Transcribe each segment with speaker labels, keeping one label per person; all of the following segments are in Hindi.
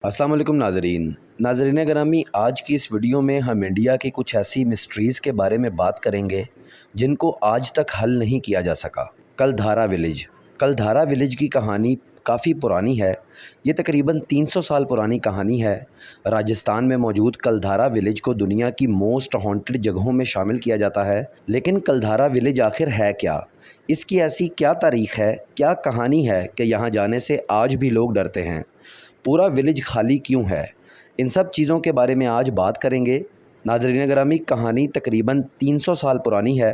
Speaker 1: अस्सलाम वालेकुम नाजरीन ग्रामी, आज की इस वीडियो में हम इंडिया की कुछ ऐसी मिस्ट्रीज़ के बारे में बात करेंगे जिनको आज तक हल नहीं किया जा सका। कलधारा विलेज की कहानी काफ़ी पुरानी है। ये तकरीबन 300 साल पुरानी कहानी है। राजस्थान में मौजूद कलधारा विलेज को दुनिया की मोस्ट हॉन्टेड जगहों में शामिल किया जाता है। लेकिन कलधारा विलेज आखिर है क्या? इसकी ऐसी क्या तारीख़ है, क्या कहानी है कि यहाँ जाने से आज भी लोग डरते हैं? पूरा विलेज खाली क्यों है? इन सब चीज़ों के बारे में आज बात करेंगे। नाज़रीन ग्रामी, कहानी तकरीबन 300 साल पुरानी है।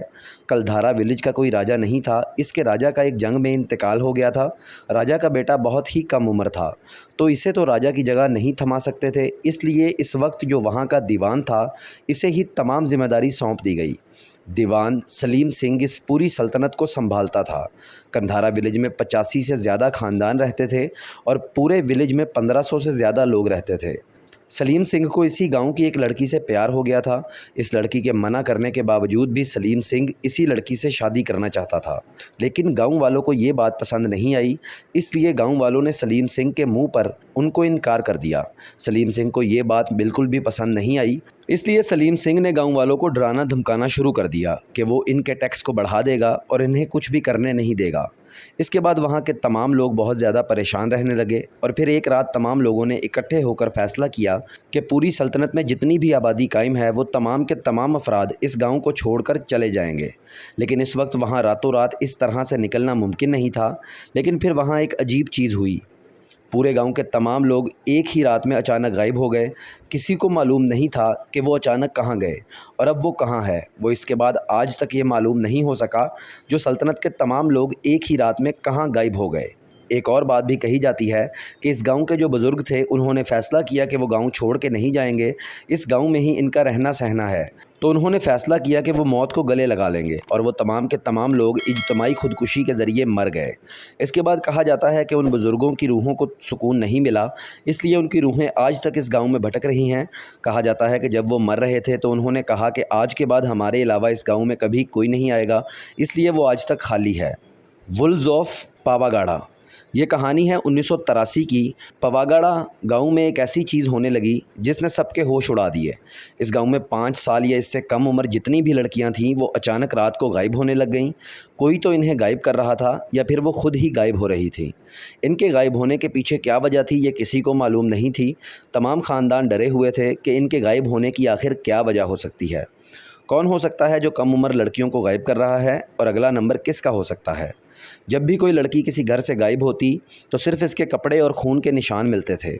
Speaker 1: कलधारा विलेज का कोई राजा नहीं था। इसके राजा का एक जंग में इंतकाल हो गया था। राजा का बेटा बहुत ही कम उम्र था, तो इसे तो राजा की जगह नहीं थमा सकते थे। इसलिए इस वक्त जो वहाँ का दीवान था, इसे ही तमाम जिम्मेदारी सौंप दी गई। दीवान सलीम सिंह इस पूरी सल्तनत को संभालता था। कंधारा विलेज में 85 से ज़्यादा ख़ानदान रहते थे और पूरे विलेज में 1500 से ज़्यादा लोग रहते थे। सलीम सिंह को इसी गांव की एक लड़की से प्यार हो गया था। इस लड़की के मना करने के बावजूद भी सलीम सिंह इसी लड़की से शादी करना चाहता था, लेकिन गांव वालों को ये बात पसंद नहीं आई। इसलिए गांव वालों ने सलीम सिंह के मुंह पर उनको इनकार कर दिया। सलीम सिंह को ये बात बिल्कुल भी पसंद नहीं आई। इसलिए सलीम सिंह ने गांव वालों को डराना धमकाना शुरू कर दिया कि वो इनके टैक्स को बढ़ा देगा और इन्हें कुछ भी करने नहीं देगा। इसके बाद वहाँ के तमाम लोग बहुत ज़्यादा परेशान रहने लगे और फिर एक रात तमाम लोगों ने इकट्ठे होकर फैसला किया कि पूरी सल्तनत में जितनी भी आबादी कायम है वो तमाम के तमाम अफराद इस गांव को छोड़कर चले जाएंगे। लेकिन इस वक्त वहाँ रातों रात इस तरह से निकलना मुमकिन नहीं था। लेकिन फिर वहाँ एक अजीब चीज़ हुई। पूरे गांव के तमाम लोग एक ही रात में अचानक गायब हो गए। किसी को मालूम नहीं था कि वो अचानक कहाँ गए और अब वो कहाँ है। वो इसके बाद आज तक ये मालूम नहीं हो सका जो सल्तनत के तमाम लोग एक ही रात में कहाँ गायब हो गए। एक और बात भी कही जाती है कि इस गांव के जो बुज़ुर्ग थे उन्होंने फ़ैसला किया कि वो गांव छोड़ के नहीं जाएंगे, इस गांव में ही इनका रहना सहना है। तो उन्होंने फ़ैसला किया कि वो मौत को गले लगा लेंगे और वो तमाम के तमाम लोग इज्तिमाई खुदकुशी के ज़रिए मर गए। इसके बाद कहा जाता है कि उन बुज़ुर्गों की रूहों को सुकून नहीं मिला, इसलिए उनकी रूहें आज तक इस गांव में भटक रही हैं। कहा जाता है कि जब वो मर रहे थे तो उन्होंने कहा कि आज के बाद हमारे अलावा इस गाँव में कभी कोई नहीं आएगा, इसलिए वो आज तक खाली है। वुल्व्स ऑफ पावागढ़, ये कहानी है 1983 की। पवागढ़ गांव में एक ऐसी चीज़ होने लगी जिसने सबके होश उड़ा दिए। इस गांव में 5 साल या इससे कम उम्र जितनी भी लड़कियां थीं वो अचानक रात को गायब होने लग गईं। कोई तो इन्हें गायब कर रहा था या फिर वो खुद ही गायब हो रही थी। इनके गायब होने के पीछे क्या वजह थी ये किसी को मालूम नहीं थी। तमाम ख़ानदान डरे हुए थे कि इनके गायब होने की आखिर क्या वजह हो सकती है। कौन हो सकता है जो कम उम्र लड़कियों को गायब कर रहा है और अगला नंबर किसका हो सकता है? जब भी कोई लड़की किसी घर से गायब होती तो सिर्फ इसके कपड़े और खून के निशान मिलते थे।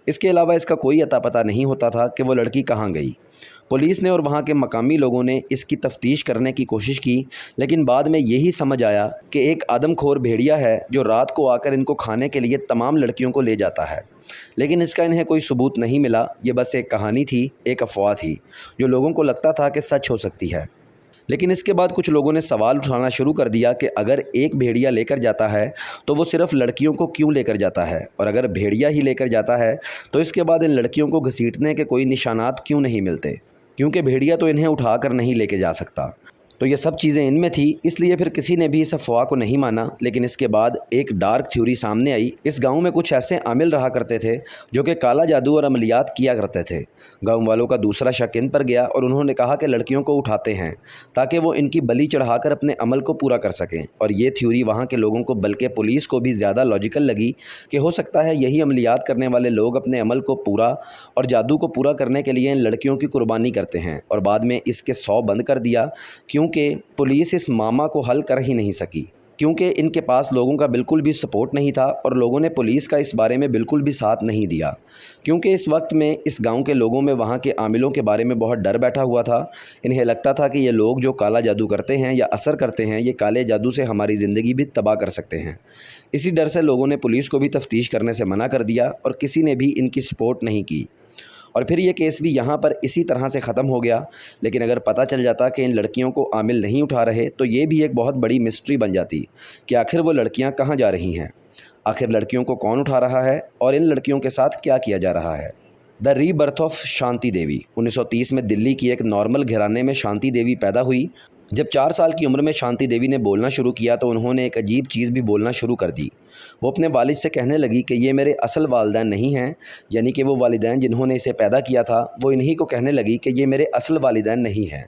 Speaker 1: इसके अलावा इसका कोई अता पता नहीं होता था कि वो लड़की कहाँ गई। पुलिस ने और वहाँ के मकामी लोगों ने इसकी तफ्तीश करने की कोशिश की, लेकिन बाद में यही समझ आया कि एक आदमखोर भेड़िया है जो रात को आकर इनको खाने के लिए तमाम लड़कियों को ले जाता है। लेकिन इसका इन्हें कोई सबूत नहीं मिला। ये बस एक कहानी थी, एक अफवाह थी जो लोगों को लगता था कि सच हो सकती है। लेकिन इसके बाद कुछ लोगों ने सवाल उठाना शुरू कर दिया कि अगर एक भेड़िया लेकर जाता है तो वो सिर्फ लड़कियों को क्यों लेकर जाता है, और अगर भेड़िया ही लेकर जाता है तो इसके बाद इन लड़कियों को घसीटने के कोई निशानात क्यों नहीं मिलते, क्योंकि भेड़िया तो इन्हें उठाकर नहीं लेके जा सकता। तो ये सब चीज़ें इनमें थी, इसलिए फिर किसी ने भी इस अफवाह को नहीं माना। लेकिन इसके बाद एक डार्क थ्योरी सामने आई। इस गांव में कुछ ऐसे आमिल रहा करते थे जो कि काला जादू और अमलियात किया करते थे। गांव वालों का दूसरा शक इन पर गया और उन्होंने कहा कि लड़कियों को उठाते हैं ताकि वो इनकी बलि चढ़ाकर अपने अमल को पूरा कर सकें। और ये थ्योरी वहाँ के लोगों को बल्कि पुलिस को भी ज़्यादा लॉजिकल लगी कि हो सकता है यही अमलियात करने वाले लोग अपने अमल को पूरा और जादू को पूरा करने के लिए इन लड़कियों की कुर्बानी करते हैं। और बाद में इसके 100 बंद कर दिया, क्योंकि पुलिस इस मामा को हल कर ही नहीं सकी, क्योंकि इनके पास लोगों का बिल्कुल भी सपोर्ट नहीं था और लोगों ने पुलिस का इस बारे में बिल्कुल भी साथ नहीं दिया। क्योंकि इस वक्त में इस गांव के लोगों में वहां के आमिलों के बारे में बहुत डर बैठा हुआ था। इन्हें लगता था कि ये लोग जो काला जादू करते हैं या असर करते हैं, ये काले जादू से हमारी ज़िंदगी भी तबाह कर सकते हैं। इसी डर से लोगों ने पुलिस को भी तफ्तीश करने से मना कर दिया और किसी ने भी इनकी सपोर्ट नहीं की। और फिर ये केस भी यहाँ पर इसी तरह से ख़त्म हो गया। लेकिन अगर पता चल जाता कि इन लड़कियों को आमिल नहीं उठा रहे तो ये भी एक बहुत बड़ी मिस्ट्री बन जाती कि आखिर वो लड़कियाँ कहाँ जा रही हैं, आखिर लड़कियों को कौन उठा रहा है और इन लड़कियों के साथ क्या किया जा रहा है। The rebirth of Shanti Devi. 1930 में दिल्ली की एक नॉर्मल घराने में शांति देवी पैदा हुई। जब 4 साल की उम्र में शांति देवी ने बोलना शुरू किया तो उन्होंने एक अजीब चीज़ भी बोलना शुरू कर दी। वो अपने वालिद से कहने लगी कि ये मेरे असल वालिदैन नहीं हैं, यानी कि वो वालिदैन जिन्होंने इसे पैदा किया था वो इन्हीं को कहने लगी कि ये मेरे असल वालिदैन नहीं हैं।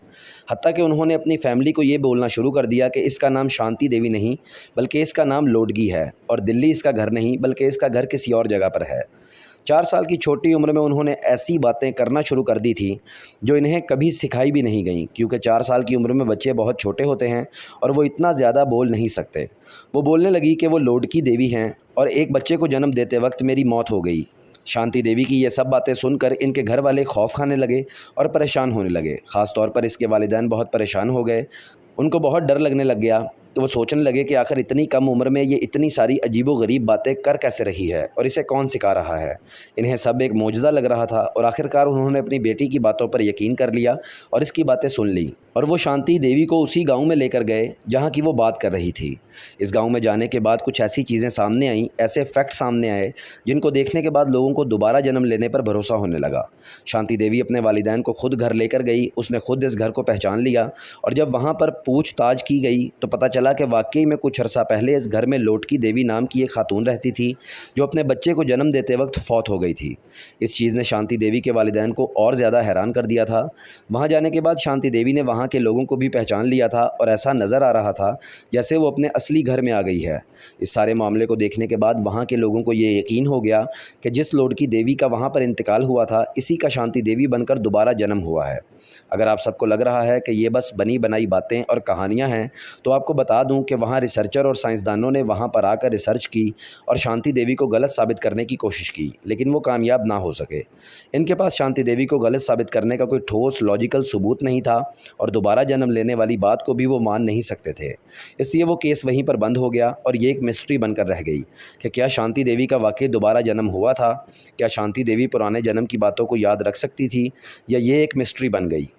Speaker 1: हत्ता कि उन्होंने अपनी फैमिली को ये बोलना शुरू कर दिया कि इसका नाम शांति देवी नहीं बल्कि इसका नाम लोडगी है और दिल्ली इसका घर नहीं बल्कि इसका घर किसी और जगह पर है। 4 साल की छोटी उम्र में उन्होंने ऐसी बातें करना शुरू कर दी थी जो इन्हें कभी सिखाई भी नहीं गईं, क्योंकि 4 साल की उम्र में बच्चे बहुत छोटे होते हैं और वो इतना ज़्यादा बोल नहीं सकते। वो बोलने लगी कि वो लोडकी देवी हैं और एक बच्चे को जन्म देते वक्त मेरी मौत हो गई। शांति देवी की ये सब बातें सुनकर इनके घर वाले खौफ खाने लगे और परेशान होने लगे। ख़ास तौर पर इसके वालिदैन बहुत परेशान हो गए। उनको बहुत डर लगने लग गया। तो वो सोचने लगे कि आखिर इतनी कम उम्र में ये इतनी सारी अजीबो-गरीब बातें कर कैसे रही है और इसे कौन सिखा रहा है। इन्हें सब एक मौजज़ा लग रहा था और आखिरकार उन्होंने अपनी बेटी की बातों पर यकीन कर लिया और इसकी बातें सुन ली और वो शांति देवी को उसी गांव में लेकर गए जहां की वो बात कर रही थी। इस गांव में जाने के बाद कुछ ऐसी चीज़ें सामने आईं, ऐसे फैक्ट सामने आए जिनको देखने के बाद लोगों को दोबारा जन्म लेने पर भरोसा होने लगा। शांति देवी अपने वालिदैन को खुद घर लेकर गई। उसने खुद इस घर को पहचान लिया और जब वहाँ पर पूछताछ की गई तो पता चला कि वाकई में कुछ अरसा पहले इस घर में लोटकी देवी नाम की एक खातून रहती थी जो अपने बच्चे को जन्म देते वक्त फौत हो गई थी। इस चीज़ ने शांति देवी के वालिदैन को और ज़्यादा हैरान कर दिया था। वहाँ जाने के बाद शांति देवी ने वहाँ के लोगों को भी पहचान लिया था और ऐसा नज़र आ रहा था जैसे वो अपने असली घर में आ गई है। इस सारे मामले को देखने के बाद वहाँ के लोगों को ये यकीन हो गया कि जिस लोटकी देवी का वहाँ पर इंतकाल हुआ था इसी का शांति देवी बनकर दोबारा जन्म हुआ है। अगर आप सबको लग रहा है कि ये बस बनी बनाई बातें और कहानियाँ हैं तो आपको बता दूं कि वहाँ रिसर्चर और साइंसदानों ने वहाँ पर आकर रिसर्च की और शांति देवी को गलत साबित करने की कोशिश की, लेकिन वो कामयाब ना हो सके। इनके पास शांति देवी को गलत साबित करने का कोई ठोस लॉजिकल सबूत नहीं था और दोबारा जन्म लेने वाली बात को भी वो मान नहीं सकते थे। इसलिए वो केस वहीं पर बंद हो गया और ये एक मिस्ट्री बनकर रह गई कि क्या शांति देवी का वाकई दोबारा जन्म हुआ था, क्या शांति देवी पुराने जन्म की बातों को याद रख सकती थी, या ये एक मिस्ट्री बन गई।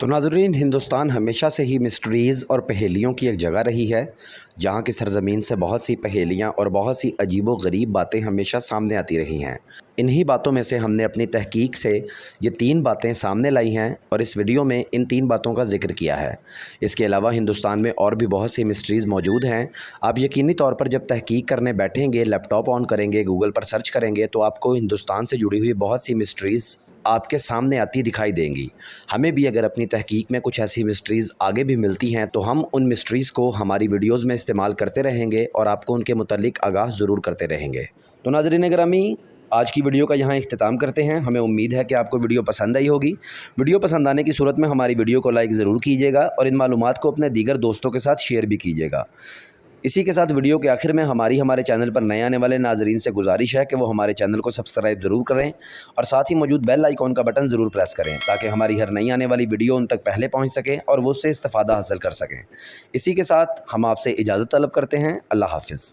Speaker 1: तो नाज़रीन, हिंदुस्तान हमेशा से ही मिस्ट्रीज़ और पहेलियों की एक जगह रही है जहाँ की सरज़मीन से बहुत सी पहेलियाँ और बहुत सी अजीबो गरीब बातें हमेशा सामने आती रही हैं। इन्हीं बातों में से हमने अपनी तहकीक से ये 3 बातें सामने लाई हैं और इस वीडियो में इन 3 बातों का जिक्र किया है। इसके अलावा हिंदुस्तान में और भी बहुत सी मिस्ट्रीज़ मौजूद हैं। आप यकीनी तौर पर जब तहकीक करने बैठेंगे, लैपटॉप ऑन करेंगे, गूगल पर सर्च करेंगे तो आपको हिंदुस्तान से जुड़ी हुई बहुत सी मिस्ट्रीज़ आपके सामने आती दिखाई देंगी। हमें भी अगर अपनी तहकीक में कुछ ऐसी मिस्ट्रीज़ आगे भी मिलती हैं तो हम उन मिस्ट्रीज़ को हमारी वीडियोज़ में इस्तेमाल करते रहेंगे और आपको उनके मुतालिक आगाह ज़रूर करते रहेंगे। तो नाज़रीन गिरामी, आज की वीडियो का यहाँ इख्तिताम करते हैं। हमें उम्मीद है कि आपको वीडियो पसंद आई होगी। वीडियो पसंद आने की सूरत में हमारी वीडियो को लाइक ज़रूर कीजिएगा और इन मालूमात को अपने दीगर दोस्तों के साथ शेयर भी कीजिएगा। इसी के साथ वीडियो के आखिर में हमारे चैनल पर नए आने वाले नाजरीन से गुजारिश है कि वो हमारे चैनल को सब्सक्राइब ज़रूर करें और साथ ही मौजूद बेल आइकॉन का बटन ज़रूर प्रेस करें ताकि हमारी हर नई आने वाली वीडियो उन तक पहले पहुंच सके और वो उससे इस्तेफ़ादा हासिल कर सकें। इसी के साथ हम आपसे इजाज़त तलब करते हैं। अल्लाह हाफ़िज़।